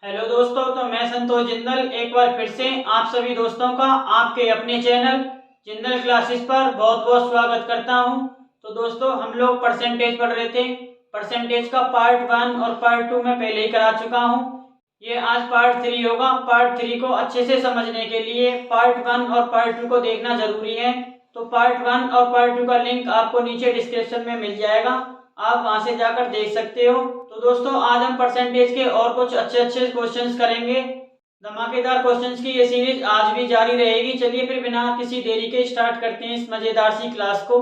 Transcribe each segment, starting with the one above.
Hello दोस्तों, तो मैं संतोष जिंदल एक बार फिर से आप सभी दोस्तों का आपके अपने चैनल जिंदल क्लासेस पर बहुत बहुत स्वागत करता हूं। तो दोस्तों, हम लोग परसेंटेज पढ़ रहे थे। परसेंटेज का पार्ट 1 और पार्ट 2 में पहले ही करा चुका हूं। ये आज पार्ट 3 होगा। पार्ट 3 को अच्छे से समझने के लिए पार्ट 1 और पार्ट 2 को देखना जरूरी है। तो पार्ट 1 और पार्ट 2 का लिंक आपको नीचे डिस्क्रिप्शन में मिल जाएगा, आप वहां से जाकर देख सकते हो। तो दोस्तों, आज हम परसेंटेज के और कुछ अच्छे अच्छे क्वेश्चंस करेंगे। धमाकेदार क्वेश्चंस की ये सीरीज आज भी जारी रहेगी। चलिए फिर बिना किसी देरी के स्टार्ट करते हैं इस मजेदार सी क्लास को।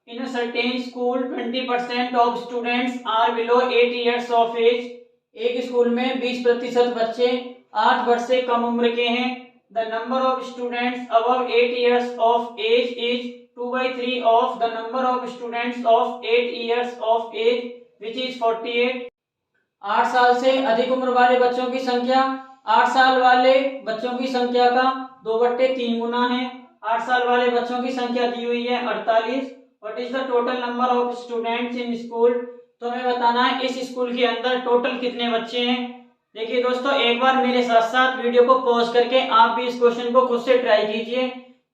In a certain school 20% of students are below 8 years of age. एक स्कूल में 20% बच्चे 8 वर्ष से कम उम्र के हैं। The number of students above 8 years of age is 2/3 of the number of students of 8 years of age which is 48। 8 साल से अधिक उम्र वाले बच्चों की संख्या 8 साल वाले बच्चों की संख्या का 2/3 गुना है। 8 साल वाले बच्चों की संख्या दी हुई है 48। What is the total number of students in school. तो हमें बताना है इस स्कूल के अंदर टोटल कितने बच्चे हैं। देखिए दोस्तों, एक बार मेरे साथ साथ वीडियो को पॉज करके आप भी इस क्वेश्चन को खुद से ट्राई कीजिए।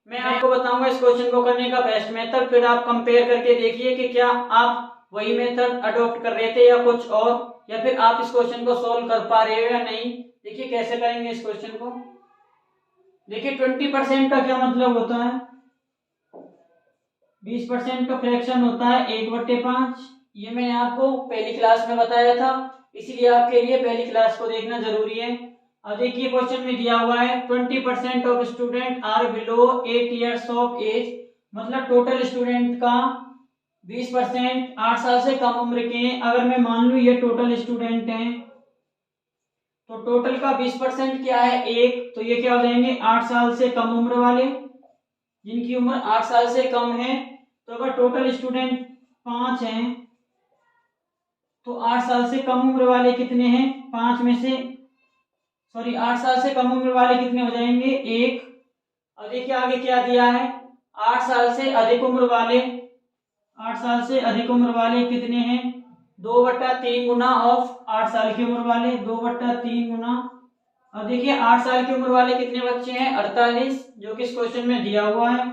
मैं आपको बताऊंगा इस क्वेश्चन को करने का बेस्ट मेथड, फिर आप कंपेयर करके देखिए कि क्या आप वही मेथड अडॉप्ट कर रहे थे या कुछ और, या फिर आप इस क्वेश्चन को सोल्व कर पा रहे हो या नहीं। देखिए कैसे करेंगे इस क्वेश्चन को। देखिए 20% का क्या मतलब होता है। 20% का फ्रैक्शन होता है 1/5। ये मैंने आपको पहली क्लास में बताया था, इसलिए आपके लिए पहली क्लास को देखना जरूरी है। अब देखिए क्वेश्चन में दिया हुआ है 20% of student are below 8 years of age, मतलब टोटल स्टूडेंट का 20% 8 साल से कम उम्र के हैं। अगर मैं मान लूं ये टोटल स्टूडेंट हैं, तो टोटल का 20% क्या है, 1। तो ये क्या हो जाएंगे, 8 साल से कम उम्र वाले, जिनकी उम्र 8 साल से कम है। तो अगर टोटल स्टूडेंट 5 हैं, तो 8 साल से कम उम्र वाले कितने हैं, 5 में से 8 साल से कम उम्र वाले कितने हो जाएंगे, 1। अब देखिए आगे क्या दिया है, 8 साल से अधिक उम्र वाले, 8 साल से अधिक उम्र वाले कितने हैं, 2/3 गुना ऑफ 8 साल की उम्र वाले, 2/3 गुना। अब देखिए 8 साल की उम्र वाले कितने बच्चे हैं, 48, जो कि इस क्वेश्चन में दिया हुआ है।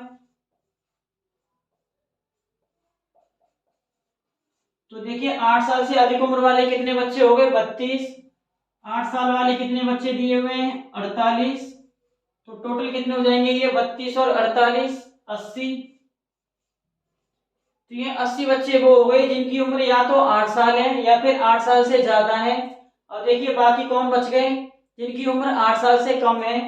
तो देखिए 8 साल से अधिक उम्र वाले कितने बच्चे हो गए, 32। 8 साल वाले कितने बच्चे दिए हुए हैं, 48। तो टोटल कितने हो जाएंगे ये, 32 और 48 80। तो ये 80 बच्चे वो हो गए जिनकी उम्र या तो 8 साल है या फिर 8 साल से ज्यादा है। और देखिए बाकी कौन बच गए, जिनकी उम्र 8 साल से कम है।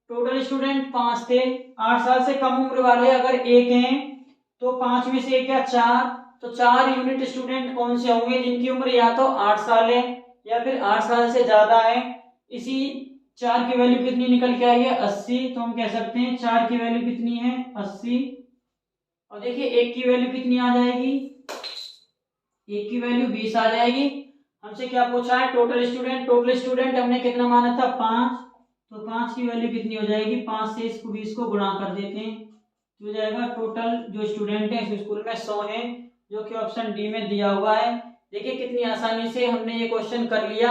टोटल स्टूडेंट 5 थे, 8 साल से कम उम्र वाले अगर 1 हैं, तो 5 में से क्या, 4। तो 4 यूनिट स्टूडेंट कौन से होंगे जिनकी उम्र या तो 8 साल है या फिर 8 साल से ज्यादा है। इसी 4 की वैल्यू कितनी निकल के आई है, 80। तो हम कह सकते हैं 4 की वैल्यू कितनी है, 80। और देखिए 1 की वैल्यू कितनी आ जाएगी, 1 की वैल्यू 20 आ जाएगी। हमसे क्या पूछा है, टोटल स्टूडेंट। टोटल स्टूडेंट हमने कितना माना था, 5। तो 5 की वैल्यू कितनी हो जाएगी, 5 से इसको 20 को गुणा कर देते हैं, तो हो जाएगा टोटल जो स्टूडेंट है इस स्कूल में 100 है, जो कि ऑप्शन डी में दिया हुआ है। देखिए कितनी आसानी से हमने ये क्वेश्चन कर लिया।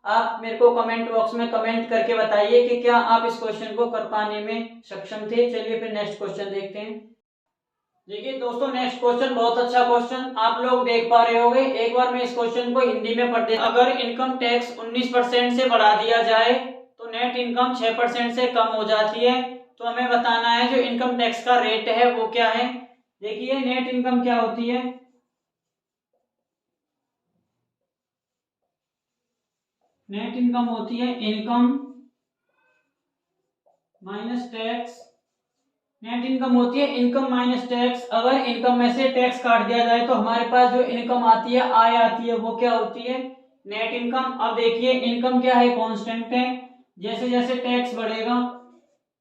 आप मेरे को कमेंट बॉक्स में कमेंट करके बताइए कि क्या आप इस क्वेश्चन को कर पाने में सक्षम थे। चलिए फिर नेक्स्ट क्वेश्चन देखते हैं। देखिए दोस्तों, नेक्स्ट क्वेश्चन बहुत अच्छा क्वेश्चन आप लोग देख पा रहे होंगे। एक बार मैं इस क्वेश्चन को हिंदी में पढ़ देता हूं। अगर इनकम टैक्स 19% से बढ़ा दिया जाए तो नेट इनकम 6% से कम हो जाती है। तो हमें बताना है जो इनकम टैक्स का रेट है वो क्या है। देखिए नेट इनकम क्या होती है, नेट इनकम होती है income minus tax. Net income होती है इनकम माइनस टैक्स। अगर इनकम में से टैक्स काट दिया जाए तो हमारे पास जो इनकम आती है, आय आती है, वो क्या होती है, नेट इनकम। अब देखिए इनकम क्या है, कांस्टेंट है, जैसे जैसे टैक्स बढ़ेगा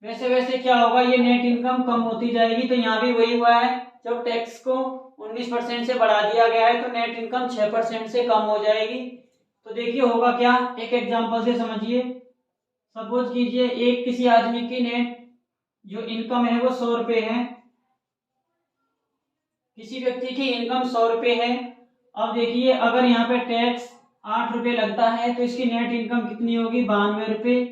वैसे वैसे क्या होगा, ये नेट इनकम कम होती जाएगी। तो यहाँ भी वही हुआ है, जब टैक्स को 19% से बढ़ा दिया गया है तो नेट इनकम 6% से कम हो जाएगी। तो देखिए होगा क्या, एक एग्जांपल से समझिए। सपोज कीजिए एक किसी आदमी की नेट जो इनकम है वो 100 रुपये है, किसी व्यक्ति की इनकम 100 रुपये है। अब देखिए अगर यहाँ पे टैक्स 8 रुपये लगता है तो इसकी नेट इनकम कितनी होगी, 92 रुपये।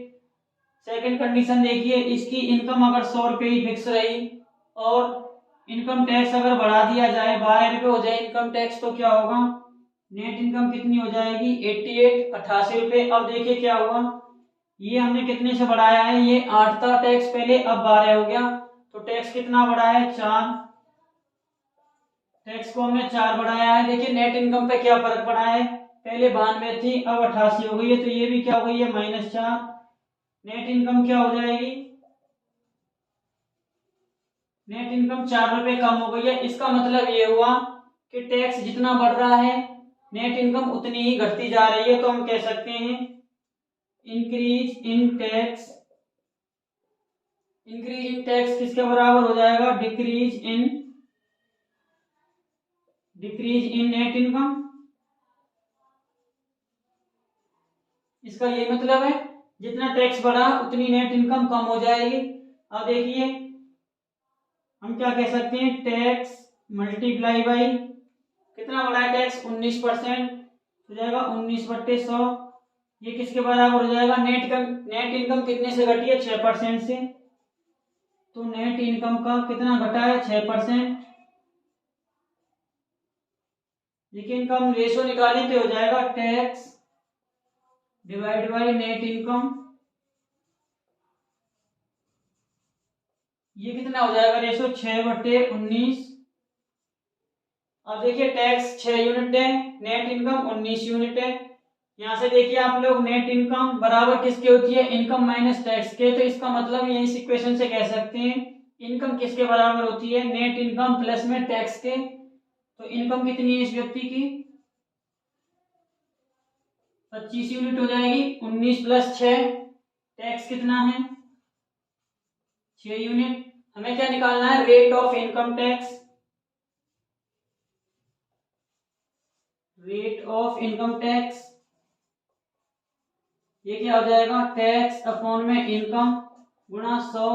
सेकेंड कंडीशन देखिए, इसकी इनकम अगर 100 रुपये ही फिक्स रही और इनकम टैक्स अगर बढ़ा दिया जाए, 12 रुपये हो जाए इनकम टैक्स, तो क्या होगा, नेट इनकम कितनी हो जाएगी, 88 रुपये। अब देखिए क्या हुआ, ये हमने कितने से बढ़ाया है, ये 8 था टैक्स पहले, अब 12 हो गया, तो टैक्स कितना बढ़ा है, 4। टैक्स को हमने 4 बढ़ाया है। देखिए नेट इनकम पे क्या फर्क पड़ा है, पहले 92 थी अब 88 हो गई है, तो ये भी क्या हो गई है, -4। नेट इनकम क्या हो जाएगी, नेट इनकम 4 रुपये कम हो गई है। इसका मतलब ये हुआ कि टैक्स जितना बढ़ रहा है नेट इनकम उतनी ही घटती जा रही है। तो हम कह सकते हैं increase in tax, increase in tax किसके बराबर हो जाएगा, डिक्रीज इन नेट इनकम। इसका ये मतलब है जितना टैक्स बढ़ा उतनी नेट इनकम कम हो जाएगी। अब देखिए हम क्या कह सकते हैं, टैक्स मल्टीप्लाई बाई कितना बढ़ा है टैक्स, 19% हो जाएगा, 19/100। ये किसके बराबर हो जाएगा, नेट इनकम कितने से घटी है, 6% से। तो नेट इनकम का कितना घटा है, 6%। लेकिन इनकम रेशो निकालें तो हो जाएगा tax divide by net income, ये कितना हो जाएगा रेशो, 6/19। अब देखिए टैक्स 6 यूनिट है, नेट इनकम 19 यूनिट है। यहाँ से देखिए आप लोग नेट इनकम बराबर किसके होती है, इनकम माइनस टैक्स के। तो इसका मतलब यही इस इक्वेशन से कह सकते हैं इनकम किसके बराबर होती है, नेट इनकम प्लस में टैक्स के। तो इनकम कितनी है इस व्यक्ति की, 25 यूनिट हो जाएगी, 19 + 6, टैक्स कितना है, 6 यूनिट। हमें क्या निकालना है, rate of income tax, rate of income tax. ये क्या हो जाएगा, टैक्स अपॉन में इनकम गुणा 100,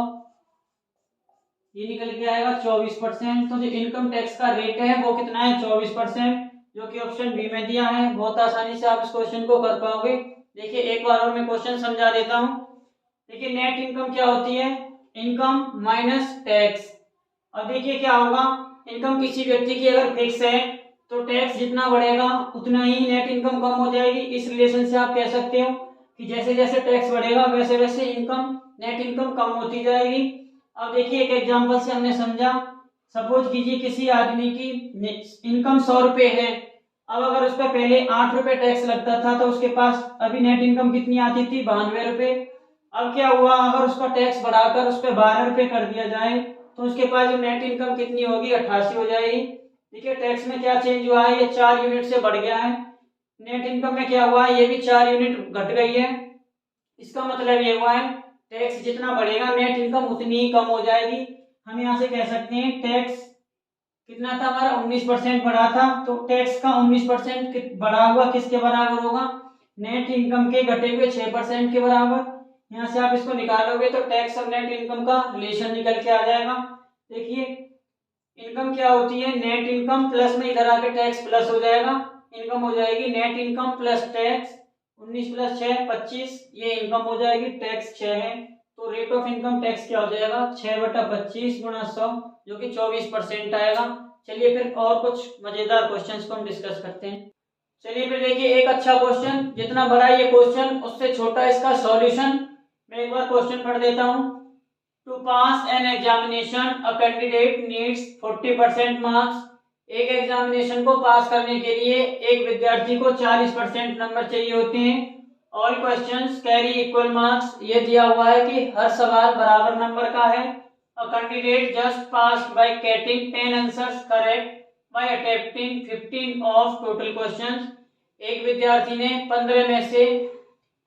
ये निकल के आएगा 24%। तो जो इनकम टैक्स का रेट है वो कितना है, 24%, जो कि ऑप्शन बी में दिया है। बहुत आसानी से आप इस क्वेश्चन को कर पाओगे। देखिए एक बार और मैं क्वेश्चन समझा देता हूँ। देखिए नेट इनकम क्या होती है, इनकम माइनस टैक्स। अब देखिए क्या होगा, इनकम किसी व्यक्ति की अगर फिक्स है तो टैक्स जितना बढ़ेगा उतना ही नेट इनकम कम हो जाएगी। इस रिलेशन से आप कह सकते हो कि जैसे जैसे टैक्स बढ़ेगा वैसे वैसे इनकम, नेट इनकम कम होती जाएगी। अब देखिए एक एग्जांपल से हमने समझा, सपोज कीजिए किसी आदमी की इनकम 100 रुपये है। अब अगर उस पर पहले 8 रुपये टैक्स लगता था तो उसके पास अभी नेट इनकम कितनी आती थी, 92 रुपये। अब क्या हुआ, अगर उसका टैक्स बढ़ाकर उस पर 12 रुपये कर दिया जाए तो उसके पास जो नेट इनकम कितनी होगी, 88 हो जाएगी। देखिए टैक्स में क्या चेंज हुआ है, ये 4 यूनिट से बढ़ गया है। नेट इनकम में क्या हुआ है, ये भी 4 यूनिट घट गई है। इसका मतलब ये हुआ है टैक्स जितना बढ़ेगा नेट इनकम उतनी ही कम हो जाएगी। हम यहाँ से कह सकते हैं टैक्स कितना था हमारा, 19% बढ़ा था। तो टैक्स का 19% बढ़ा हुआ किसके बराबर होगा, नेट इनकम के घटे हुए 6% के बराबर। यहाँ से आप इसको निकालोगे तो टैक्स और नेट इनकम का रिलेशन निकल के आ जाएगा। देखिए इनकम क्या होती है, नेट इनकम प्लस में इधर आके टैक्स प्लस हो जाएगा, इनकम हो जाएगी नेट इनकम प्लस टैक्स, 19 + 6 25, ये इनकम हो जाएगी, टैक्स 6 है। तो रेट ऑफ इनकम टैक्स क्या हो जाएगा, 6/25 गुणा 100, जो कि 24% आएगा। चलिए फिर और कुछ मजेदार क्वेश्चंस को हम डिस्कस करते हैं। चलिए फिर देखिए एक अच्छा क्वेश्चन, जितना बड़ा ये क्वेश्चन उससे छोटा इसका सॉल्यूशन। मैं एक बार क्वेश्चन पढ़ देता हूँ। To pass an examination a candidate needs 40% marks. एक एग्जामिनेशन को पास करने के लिए एक विद्यार्थी को 40% नंबर चाहिए होते हैं। All questions carry equal marks, ये दिया हुआ है कि हर सवाल बराबर नंबर का है। A candidate just pass by getting 10 answers correct by attempting 15 of total questions. एक विद्यार्थी ने 15 में से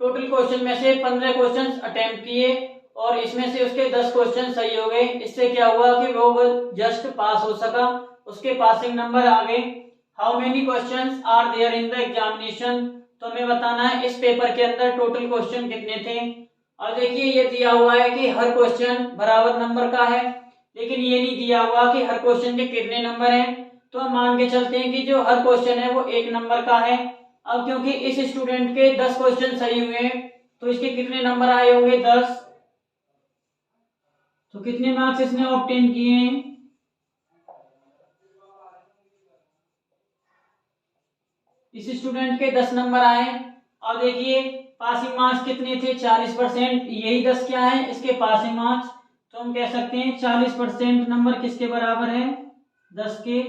टोटल क्वेश्चन में से 15 क्वेश्चन अटेम्प्ट किए और इसमें से उसके 10 क्वेश्चन सही हो गए। इससे क्या हुआ कि वो जस्ट पास हो सका, उसके पासिंग नंबर आ गए। How many questions are there in the examination, तो हमें बताना है इस पेपर के अंदर टोटल क्वेश्चन कितने थे। और देखिए ये दिया हुआ है कि हर क्वेश्चन बराबर नंबर का है, लेकिन ये नहीं दिया हुआ कि हर क्वेश्चन के कितने नंबर हैं। तो हम मान के चलते हैं कि जो हर क्वेश्चन है वो 1 नंबर का है। अब क्योंकि इस स्टूडेंट के 10 क्वेश्चन सही हुए तो इसके कितने नंबर आए होंगे 10। तो कितने मार्क्स इसने ऑब्टेन किए हैं, इस स्टूडेंट के 10 नंबर आए। अब देखिए पासिंग मार्क्स कितने थे 40%, यही 10 क्या है इसके पासिंग मार्क्स। तो हम कह सकते हैं 40% नंबर किसके बराबर है 10 के।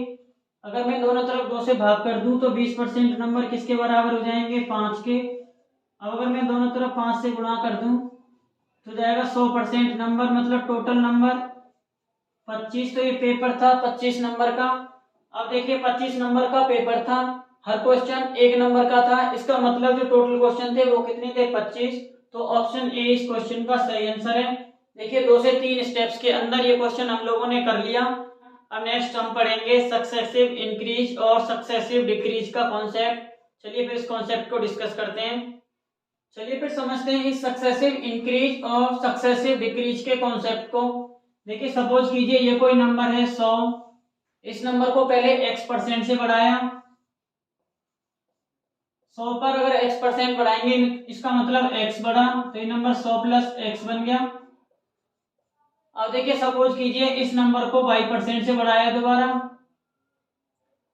अगर मैं दोनों तरफ 2 से भाग कर दूं तो 20% नंबर किसके बराबर हो जाएंगे 5 के। अब अगर मैं दोनों तरफ 5 से गुणा कर दूं तो जाएगा 100% नंबर, मतलब टोटल नंबर 25। तो ये पेपर था 25 नंबर का। अब देखिए 25 नंबर का पेपर था, हर क्वेश्चन 1 नंबर का था, इसका मतलब जो टोटल क्वेश्चन थे वो कितने थे 25। तो ऑप्शन ए इस क्वेश्चन का सही आंसर है। देखिए 2 से 3 स्टेप्स के अंदर ये क्वेश्चन हम लोगों ने कर लिया। अब नेक्स्ट हम पढ़ेंगे सक्सेसिव इंक्रीज और सक्सेसिव डिक्रीज का कॉन्सेप्ट। चलिए फिर इस कॉन्सेप्ट को डिस्कस करते हैं। चलिए फिर समझते हैं इस सक्सेसिव इंक्रीज और सक्सेसिव डिक्रीज के कॉन्सेप्ट को। देखिए सपोज कीजिए ये कोई नंबर है 100, इस नंबर को पहले x% से बढ़ाया, 100 पर अगर x% बढ़ाएंगे इसका मतलब x बढ़ा, तो ये नंबर 100 प्लस x बन गया। अब देखिए सपोज कीजिए इस नंबर को y% से बढ़ाया दोबारा,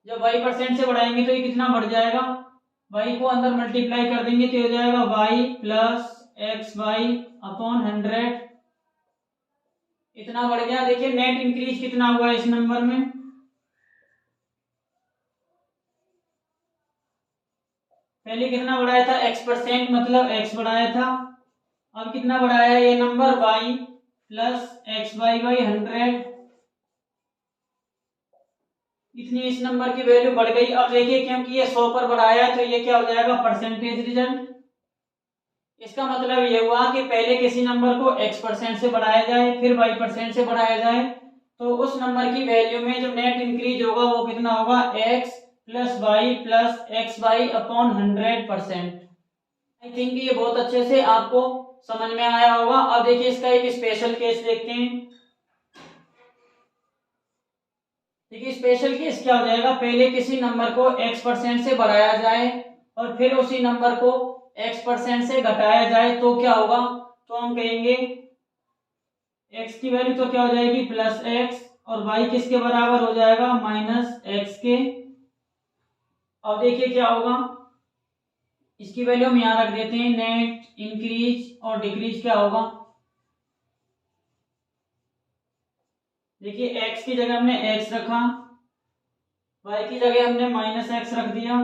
जब y% से बढ़ाएंगे तो ये कितना बढ़ जाएगा, y को अंदर मल्टीप्लाई कर देंगे तो हो जाएगा y प्लस xy अपॉन 100, इतना बढ़ गया। देखिए नेट इंक्रीज कितना हुआ इस नंबर में, पहले कितना बढ़ाया था x% मतलब x बढ़ाया था, अब कितना बढ़ाया ये number y plus xy by 100, इतनी इस नंबर की वैल्यू बढ़ गई। अब देखिए क्योंकि ये 100 पर बढ़ाया है तो ये क्या हो जाएगा परसेंटेज रिजल्ट। इसका मतलब ये हुआ कि पहले किसी नंबर को x% से बढ़ाया जाए फिर y% से बढ़ाया जाए तो उस नंबर की वैल्यू में जो नेट इंक्रीज होगा वो कितना होगा x plus Y plus X Y upon 100%। I think ये बहुत अच्छे से आपको समझ में आया होगा। अब देखिए इसका एक स्पेशल केस देखते हैं। देखिए स्पेशल केस क्या हो जाएगा, पहले किसी नंबर को x% से बढ़ाया जाए और फिर उसी नंबर को x% से घटाया जाए तो क्या होगा, तो हम कहेंगे x की वैल्यू तो क्या हो जाएगी प्लस x और y किसके बराबर हो जाएगा माइनस x के। अब देखिए क्या होगा, इसकी वैल्यू हम यहां रख देते हैं, नेट इंक्रीज और डिक्रीज क्या होगा। देखिए x की जगह हमने x रखा, y की जगह हमने माइनस x रख दिया,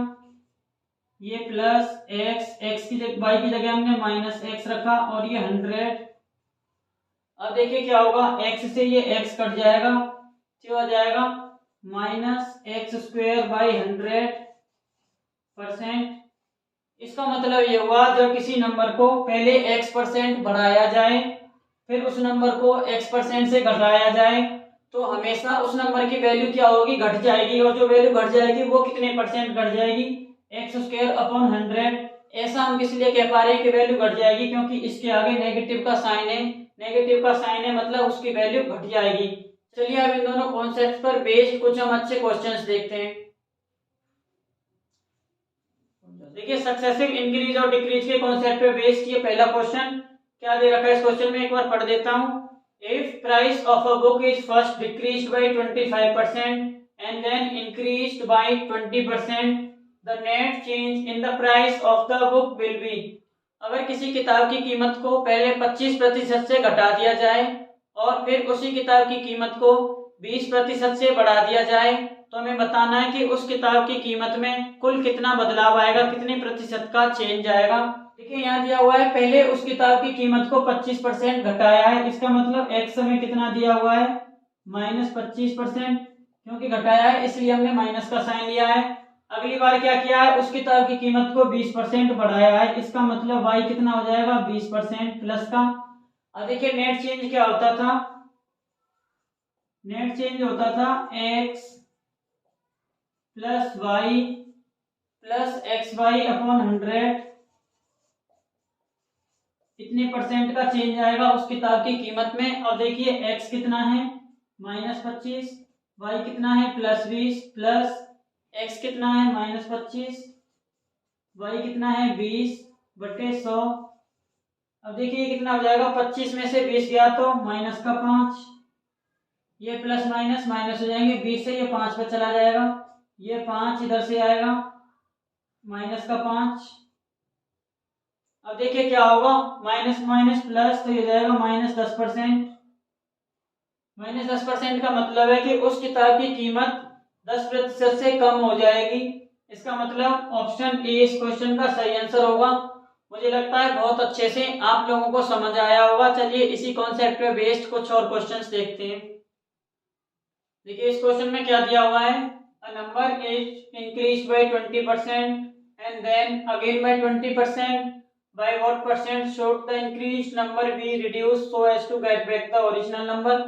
ये प्लस x की जगह y की जगह हमने माइनस x रखा और ये 100। अब देखिए क्या होगा, x से ये x कट जाएगा तो आ जाएगा माइनस एक्स स्क्वायर बाई 100%। इसका मतलब ये हुआ जब किसी नंबर को पहले x% बढ़ाया जाए फिर उस नंबर को x% से घटाया जाए तो हमेशा उस नंबर की वैल्यू क्या होगी घट जाएगी, और जो वैल्यू घट जाएगी वो कितने परसेंट घट जाएगी एक्स स्क्वायर अपॉन 100। ऐसा हम इसलिए कह पा रहे हैं कि वैल्यू घट जाएगी क्योंकि इसके आगे नेगेटिव का साइन है, नेगेटिव का साइन है मतलब उसकी वैल्यू घट जाएगी। चलिए अब इन दोनों कॉन्सेप्ट पर बेस्ड कुछ हम अच्छे क्वेश्चंस देखते हैं। देखिए सक्सेसिव इंक्रीज और डिक्रीज के कॉन्सेप्ट पे बेस्ड ये पहला क्वेश्चन क्या दे रखा है, इस क्वेश्चन में एक बार पढ़ देता हूं। If price of a book is first decreased by 25% and then increased by 20%, the net change in the price of the book will be। अगर किसी किताब की कीमत को पहले 25% से घटा दिया जाए और फिर उसी किताब की कीमत को 20% से बढ़ा दिया जाए तो हमें बताना है कि उस किताब की कीमत में कुल कितना बदलाव आएगा, कितने प्रतिशत का चेंज आएगा। देखिए यहाँ दिया हुआ है पहले उस किताब की कीमत को 25% घटाया है, इसका मतलब x में कितना दिया हुआ है माइनस 25%, क्योंकि घटाया है इसलिए हमने माइनस का साइन लिया है। अगली बार क्या किया है, उस किताब की कीमत को 20% बढ़ाया है, इसका मतलब y कितना हो जाएगा 20% प्लस का। अब देखिए नेट चेंज क्या होता था, नेट चेंज होता था x plus Y plus X Y upon 100, इतने परसेंट का चेंज आएगा उस किताब की कीमत में। अब देखिए x कितना है माइनस 25, y कितना है प्लस 20 प्लस x कितना है माइनस 25, y कितना है 20/100। अब देखिए कितना हो जाएगा, 25 में से 20 गया तो -5, ये प्लस माइनस माइनस हो जाएंगे, 20 से ये 5 पे चला जाएगा, ये 5 इधर से आएगा -5। अब देखिए क्या होगा, माइनस माइनस प्लस, तो ये जाएगा -10%। -10% का मतलब है कि उस किताब की कीमत 10% से कम हो जाएगी। इसका मतलब ऑप्शन ए इस क्वेश्चन का सही आंसर होगा। मुझे लगता है बहुत अच्छे से आप लोगों को समझ आया होगा। चलिए इसी कॉन्सेप्ट पे बेस्ड कुछ और क्वेश्चंस देखते हैं। देखिए इस क्वेश्चन में क्या दिया हुआ है, a number is increase by 20% and then again by 20%, by what percent should the increase number be reduce so as to get back the original number.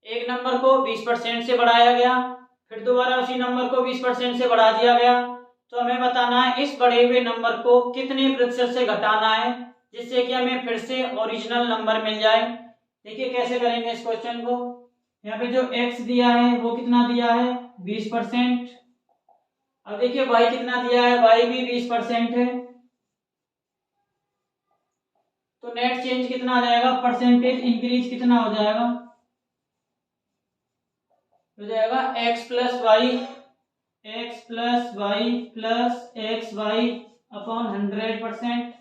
एक नंबर को 20% से बढ़ाया गया, फिर दोबारा उसी नंबर को 20% से बढ़ा दिया गया, तो हमें बताना है इस बढ़े हुए नंबर को कितने प्रतिशत से घटाना है जिससे कि हमें फिर से ओरिजिनल नंबर मिल जाए। देखिए कैसे करेंगे इस क्वेश्चन को। यहाँ पे जो x दिया है वो कितना दिया है 20%। अब देखिए y कितना दिया है, y भी 20% है, तो नेट चेंज कितना आ जाएगा, परसेंटेज इंक्रीज कितना हो जाएगा, हो जाएगा x plus Y plus X Y upon 100%।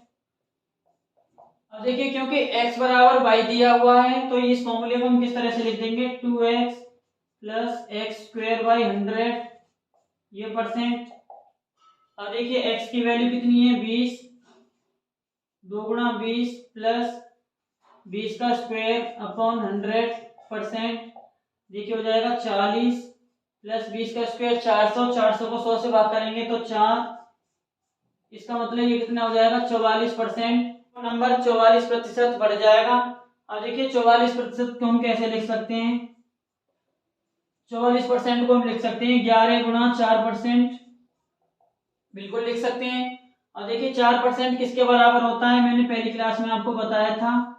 अब देखिए क्योंकि x बराबर y दिया हुआ है तो इस फॉर्मूले को हम किस तरह से लिख देंगे, 2x plus x square by 100, ये परसेंट। अब देखिए x की वैल्यू कितनी है 20, 2 गुणा 20 प्लस 20 का स्क्वायर अपॉन 100%। देखिए हो जाएगा 40 प्लस 20 का स्क्वायर 400, 400 को 100 से भाग करेंगे तो 4, इसका मतलब ये कितना हो जाएगा 44%। नंबर 44% बढ़ जाएगा। अब देखिए 44% को हम कैसे लिख सकते हैं, 44% को हम लिख सकते हैं 11 गुणा 4%, बिल्कुल लिख सकते हैं। अब देखिए 4% किसके बराबर होता है, मैंने पहली क्लास में आपको बताया था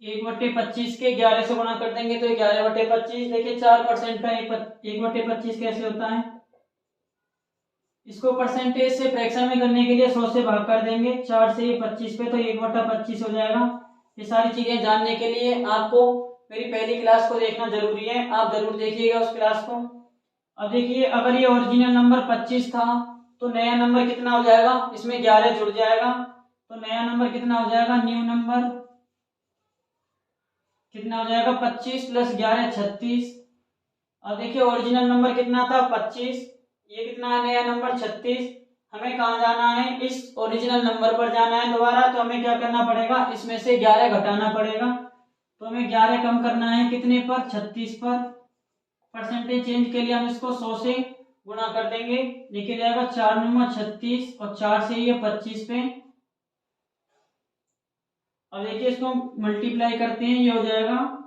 1/25 के 11 से गुणा कर देंगे तो 11/25। देखिए 4% का 1/25 कैसे होता है, इसको परसेंटेज से फ्रैक्शन में करने के लिए 100 से भाग कर देंगे, 4 से 25 पे तो 1/25 हो जाएगा। ये सारी चीजें जानने के लिए आपको मेरी पहली क्लास को देखना जरूरी है, आप जरूर देखिएगा उस क्लास को। अब देखिए अगर ये ओरिजिनल नंबर 25 था तो नया नंबर कितना हो जाएगा, इसमें 11 जुड़ जाएगा, तो नया नंबर कितना हो जाएगा, न्यू नंबर कितना हो जाएगा 25 प्लस 11 36। अब देखिए ओरिजिनल नंबर कितना था 25, ये कितना है नया नंबर 36। हमें कहाँ जाना है, इस ओरिजिनल नंबर पर जाना है दोबारा, तो हमें क्या करना पड़ेगा, इसमें से 11 घटाना पड़ेगा, तो हमें 11 कम करना है कितने पर, 36 पर। परसेंटेज चेंज के लिए हम इसको 100 से गुणा कर देंगे, देखिए जाएगा 4 नंबर 36 और 4 से ये 25 पे। अब देखिए इसको मल्टीप्लाई करते हैं, ये हो जाएगा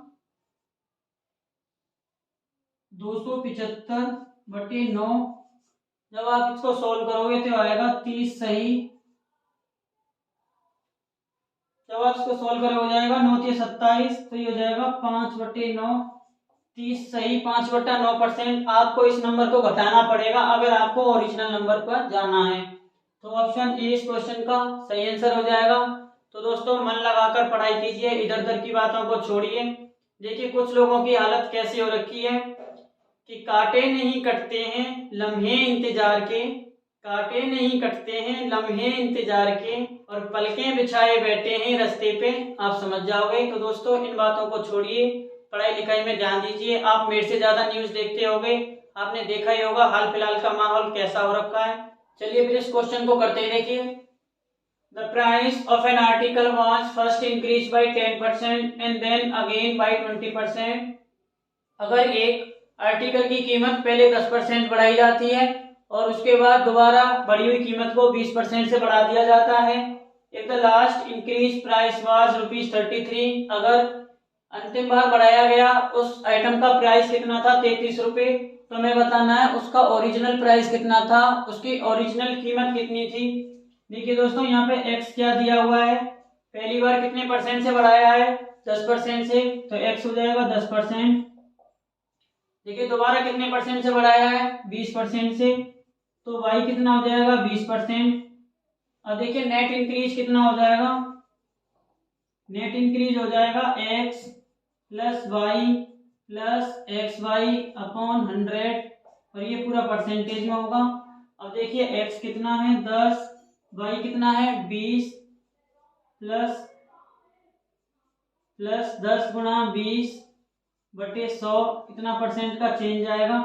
275/9। जब आप इसको सोल्व करोगे तो आएगा 30 सही। जब आप इसको सोल्व करोगे हो जाएगा 9 × 27, तो ये हो जाएगा 5/9, 30 सही। 5/9% आपको इस नंबर को घटाना पड़ेगा अगर आपको ओरिजिनल नंबर पर जाना है, तो ऑप्शन ए इस क्वेश्चन का सही आंसर हो जाएगा। तो दोस्तों मन लगाकर पढ़ाई कीजिए, इधर उधर की बातों को छोड़िए। देखिए कुछ लोगों की हालत कैसी हो रखी है कि कांटे नहीं कटते हैं लम्हे इंतजार के, कांटे नहीं कटते हैं लम्हे इंतजार के, और पलकें बिछाए बैठे हैं रास्ते पे, आप समझ जाओगे। तो दोस्तों इन बातों को छोड़िए, पढ़ाई लिखाई में ध्यान दीजिए। आप मेरे से ज्यादा न्यूज देखते होंगे, आपने देखा ही होगा हाल फिलहाल का माहौल कैसा हो रखा है। चलिए फिर इस क्वेश्चन को करते हैं। देखिए The price of an article was first increased by 10% and then again by 20%. अगर एक आर्टिकल की कीमत पहले 10% बढ़ाई जाती है और उसके बाद दोबारा बढ़ी हुई कीमत को 20% से बढ़ा दिया जाता है। If the last increased price was ₹33, अगर अंतिम बार बढ़ाया गया उस आइटम का प्राइस कितना था 33 रुपए, तो हमें बताना है उसका ओरिजिनल प्राइस कितना था, उसकी ओरिजिनल कीमत कितनी थी। देखिए दोस्तों यहाँ पे x क्या दिया हुआ है, पहली बार कितने परसेंट से बढ़ाया है 10% से, तो x हो जाएगा 10%। देखिए दोबारा कितने परसेंट से बढ़ाया है 20% से, तो y कितना हो जाएगा 20%। अब देखिए नेट इंक्रीज कितना हो जाएगा, नेट इंक्रीज हो जाएगा X plus Y plus X Y upon 100 और ये पूरा परसेंटेज में होगा। अब देखिए एक्स कितना है 10, वाई कितना है 20 प्लस 10 गुणा 20 बटे 100 कितना परसेंट का चेंज आएगा।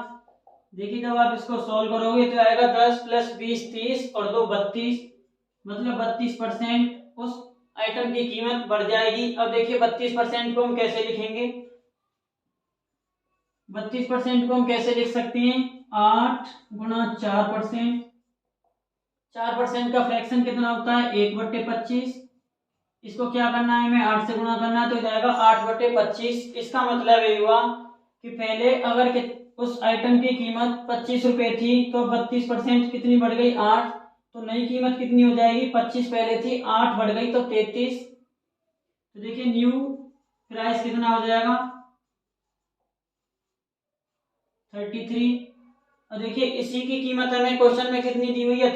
देखिए जब आप इसको सॉल्व करोगे तो आएगा 10 प्लस 20 30 और 2 32, मतलब 32% उस आइटम की कीमत बढ़ जाएगी। अब देखिए 32% को हम कैसे लिखेंगे, 32% को हम कैसे लिख सकते हैं, 8 गुणा 4%, 4% का फ्रैक्शन कितना होता है 1/25। इसको क्या करना है, हमें 8 से गुणा करना है तो जाएगा 8/25। इसका मतलब ये हुआ कि पहले अगर उस आइटम की कीमत 25 रुपए थी तो 32% कितनी बढ़ गई 8, तो नई कीमत कितनी हो जाएगी 25 पहले थी 8 बढ़ गई तो 33। तो देखिए न्यू प्राइस कितना हो जाएगा 33। और देखिए इसी की कीमत हमें क्वेश्चन में कितनी दी हुई है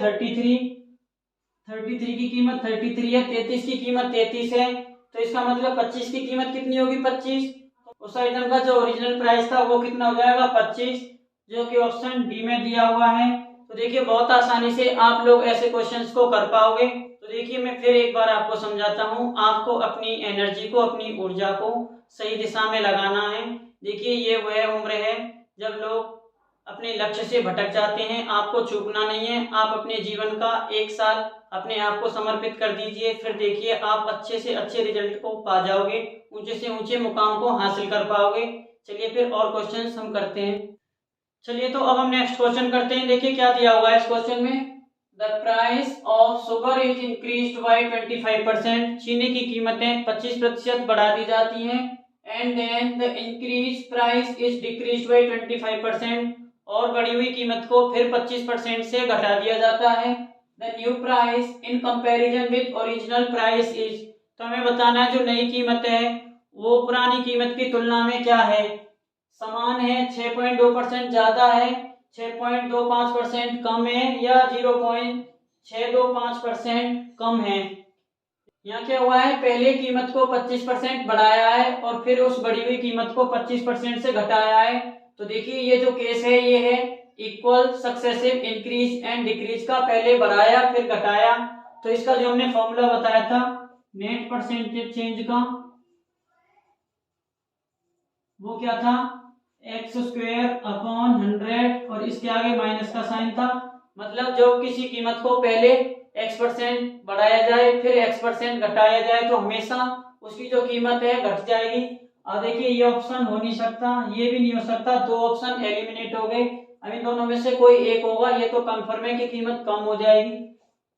33 की कीमत 33 है, 33 की कीमत 33 है, तो इसका मतलब 25 की कीमत कितनी होगी 25। उस आइटम का जो ओरिजिनल प्राइस था वो कितना हो जाएगा 25, जो कि ऑप्शन डी में दिया हुआ है। तो देखिए बहुत आसानी से आप लोग ऐसे क्वेश्चंस को कर पाओगे। तो देखिए मैं फिर एक बार आपको समझाता हूँ, आपको अपनी एनर्जी को, अपनी ऊर्जा को सही दिशा में लगाना है। देखिए ये वह उम्र है जब लोग अपने लक्ष्य से भटक जाते हैं, आपको चूकना नहीं है। आप अपने जीवन का 1 साल अपने आप को समर्पित कर दीजिए, फिर देखिए आप अच्छे से अच्छे रिजल्ट को पा जाओगे, ऊंचे से ऊंचे मुकाम को हासिल कर पाओगे। चलिए फिर और क्वेश्चंस हम करते हैं। चलिए तो अब हम नेक्स्ट क्वेश्चन करते हैं। देखिए क्या दिया हुआ है इस क्वेश्चन में, the price of sugar is increased by 25%, चीनी की कीमतें 25% बढ़ा दी जाती हैं। And then the increase price is decreased by 25%, और बढ़ी हुई कीमत को फिर 25% से घटा दिया जाता है। The new price in comparison with original price is, तो हमें बताना है जो नई कीमत है वो पुरानी कीमत की तुलना में क्या है, समान है, 6.2% ज्यादा है, 6.25% कम है, या 0.625% कम है। यहाँ क्या हुआ है, पहले कीमत को 25% बढ़ाया है और फिर उस बढ़ी हुई कीमत को 25% से घटाया है। तो देखिए ये जो केस है ये है equal successive increase and decrease का, पहले बढ़ाया फिर घटाया। तो इसका जो हमने फॉर्मूला बताया था नेट परसेंटेज चेंज का, वो क्या था x² अपॉन 100 और इसके आगे माइनस का साइन था। मतलब जो किसी कीमत को पहले x% बढ़ाया जाए फिर x% घटाया जाए तो हमेशा उसकी जो कीमत है घट जाएगी। अब देखिए ये ऑप्शन हो नहीं सकता, ये भी नहीं हो सकता, 2 ऑप्शन एलिमिनेट हो गए। अब इन दोनों में से कोई एक होगा, ये तो कंफर्म है कि कीमत कम हो जाएगी।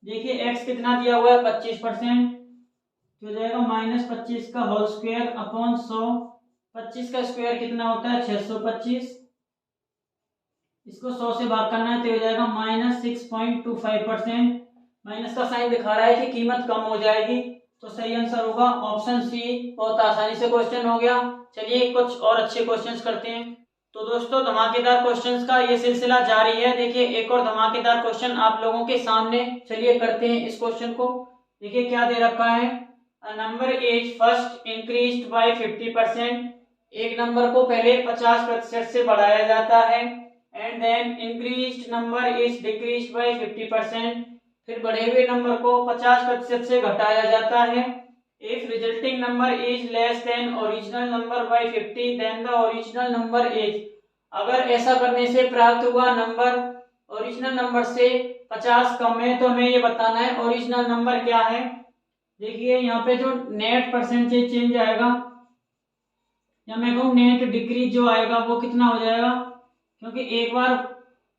देखिए x कितना दिया हुआ है 25%, तो हो जाएगा -25 का होल स्क्वायर अपॉन 100। 25 का स्क्वायर कितना होता है 625, इसको 100 से भाग करना है तो हो जाएगा -6.25%। माइनस का साइन दिखा रहा है कि कीमत कम हो जाएगी, तो सही आंसर होगा ऑप्शन सी। बहुत आसानी से क्वेश्चन हो गया। चलिए कुछ और अच्छे क्वेश्चंस करते हैं। तो दोस्तों धमाकेदार क्वेश्चंस का ये सिलसिला जारी है। देखिए एक और धमाकेदार क्वेश्चन आप लोगों के सामने, चलिए करते हैं इस क्वेश्चन को। देखिए क्या दे रखा है, a number is first increased by 50%, एक नंबर को पहले 50% से बढ़ाया जाता है। And then increased number is decreased by 50%, फिर बढ़े हुए नंबर को 50% से घटाया जाता है। If resulting number is less than original number by 50 then the original number is, अगर ऐसा करने से प्राप्त हुआ नंबर ओरिजिनल नंबर से 50 कम है तो हमें ये बताना है ओरिजिनल नंबर क्या है। देखिए यहाँ पे जो नेट परसेंटेज चेंज आएगा, या मैं कहूँ नेट डिक्रीज जो आएगा वो कितना हो जाएगा, क्योंकि एक बार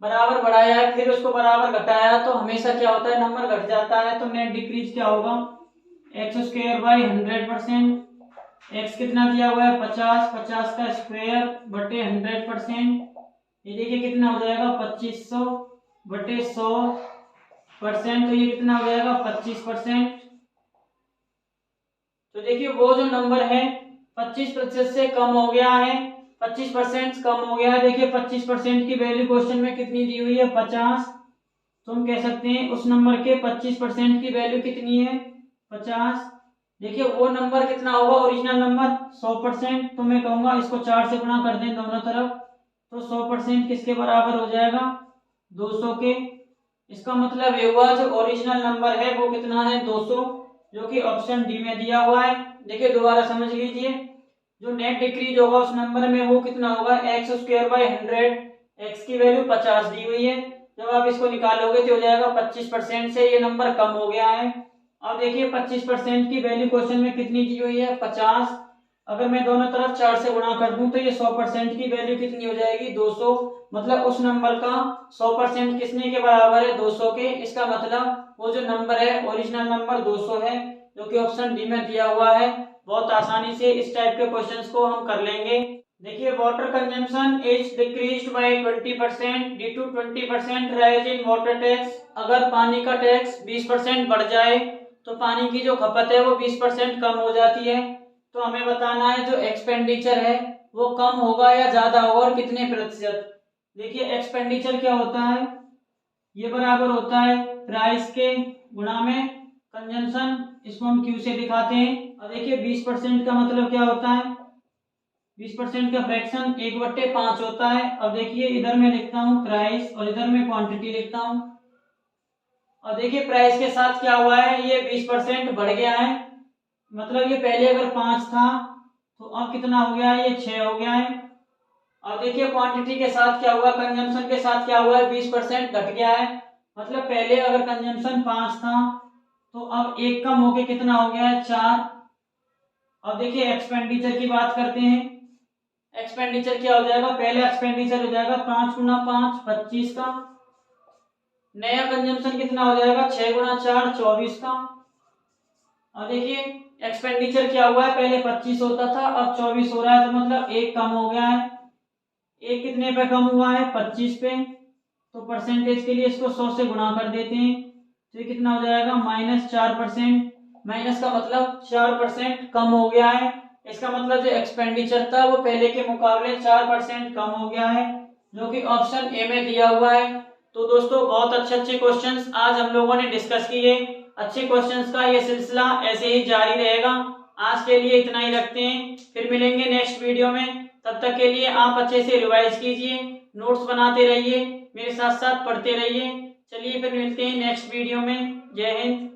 बराबर बढ़ाया है फिर उसको बराबर घटाया तो हमेशा क्या होता है नंबर घट जाता है। तो नेट डिक्रीज क्या होगा x² बाई 100%, x कितना दिया हुआ है 50, 50 का स्क्वायर बटे 100%, ये देखिए कितना हो जाएगा 2500 बटे 100%, तो ये कितना हो जाएगा 25%। तो देखिए वो जो नंबर है 25% से कम हो गया है, 25% कम हो गया है। देखिए 25% की वैल्यू क्वेश्चन में कितनी दी हुई है 50, तो हम कह सकते हैं उस नंबर के 25% की वैल्यू कितनी है, 50। देखिए वो नंबर कितना होगा, ओरिजिनल नंबर 100%, तो मैं कहूँगा इसको 4 से गुणा कर दें दोनों तरफ, तो 100% किसके बराबर हो जाएगा, 200 के। इसका मतलब ये हुआ जो ओरिजिनल नंबर है वो कितना है, 200, जो कि ऑप्शन डी में दिया हुआ है। देखिए दोबारा समझ लीजिए, जो नेट डिक्रीज होगा उस नंबर में वो कितना होगा, x²/100, x की वैल्यू 50 दी हुई है, जब आप इसको निकालोगे तो हो जाएगा 25% से ये नंबर कम हो गया है। अब देखिए 25% की वैल्यू क्वेश्चन में कितनी दी हुई है, 50। अगर मैं दोनों तरफ 4 से गुणा कर दूं तो ये 100% की वैल्यू कितनी हो जाएगी, 200। मतलब उस नंबर का 100% किसने के बराबर है, 200 के। इसका मतलब वो जो नंबर है ओरिजिनल नंबर 200 है, जो कि ऑप्शन डी में दिया हुआ है। बहुत आसानी से इस टाइप के क्वेश्चंस को हम कर लेंगे। देखिए water consumption is decreased by 20% due to 20% rise in water tax. अगर पानी का टैक्स 20% बढ़ जाए तो पानी की जो खपत है वो 20% कम हो जाती है। तो हमें बताना है जो एक्सपेंडिचर है वो कम होगा या ज्यादा होगा और कितने प्रतिशत। देखिए एक्सपेंडिचर क्या होता है, ये बराबर होता है प्राइस के गुणा में कंजम्पशन, इसको हम क्यू से दिखाते हैं। और देखिए 20% का मतलब क्या होता है, 20% का फ्रैक्शन 1/5 होता है। अब देखिए इधर मैं लिखता हूँ प्राइस और इधर मैं क्वांटिटी लिखता हूँ। और देखिए प्राइस के साथ क्या हुआ है, ये 20% बढ़ गया है, मतलब ये पहले अगर 5 था तो अब कितना हो गया है, ये 6 हो गया है। और देखिए क्वांटिटी के साथ क्या हुआ, कंजम्पशन के साथ क्या हुआ है, 20% घट गया है। मतलब पहले अगर कंजम्पशन 5 था तो अब 1 कम होके कितना हो गया है, 4। अब देखिए एक्सपेंडिचर की बात करते हैं। एक्सपेंडिचर क्या हो जाएगा, पहले एक्सपेंडिचर हो जाएगा 5 गुना 5 25 का, नया कंजम्पशन कितना हो जाएगा 6 गुना 4 24 का। और देखिए एक्सपेंडिचर क्या हुआ है, पहले 25 होता था अब 24 हो रहा है, तो मतलब 1 कम हो गया है। 1 कितने पे कम हुआ है, 25 पे। तो परसेंटेज के लिए इसको 100 से गुणा कर देते हैं, तो ये कितना हो जाएगा, -4%। माइनस का मतलब 4% कम हो गया है। इसका मतलब जो एक्सपेंडिचर था वो पहले के मुकाबले 4% कम हो गया है, जो कि ऑप्शन ए में दिया हुआ है। तो दोस्तों बहुत अच्छे क्वेश्चंस आज हम लोगों ने डिस्कस किए। अच्छे क्वेश्चंस का ये सिलसिला ऐसे ही जारी रहेगा। आज के लिए इतना ही रखते हैं, फिर मिलेंगे नेक्स्ट वीडियो में। तब तक के लिए आप अच्छे से रिवाइज कीजिए, नोट्स बनाते रहिए, मेरे साथ साथ पढ़ते रहिए। चलिए फिर मिलते हैं नेक्स्ट वीडियो में। जय हिंद।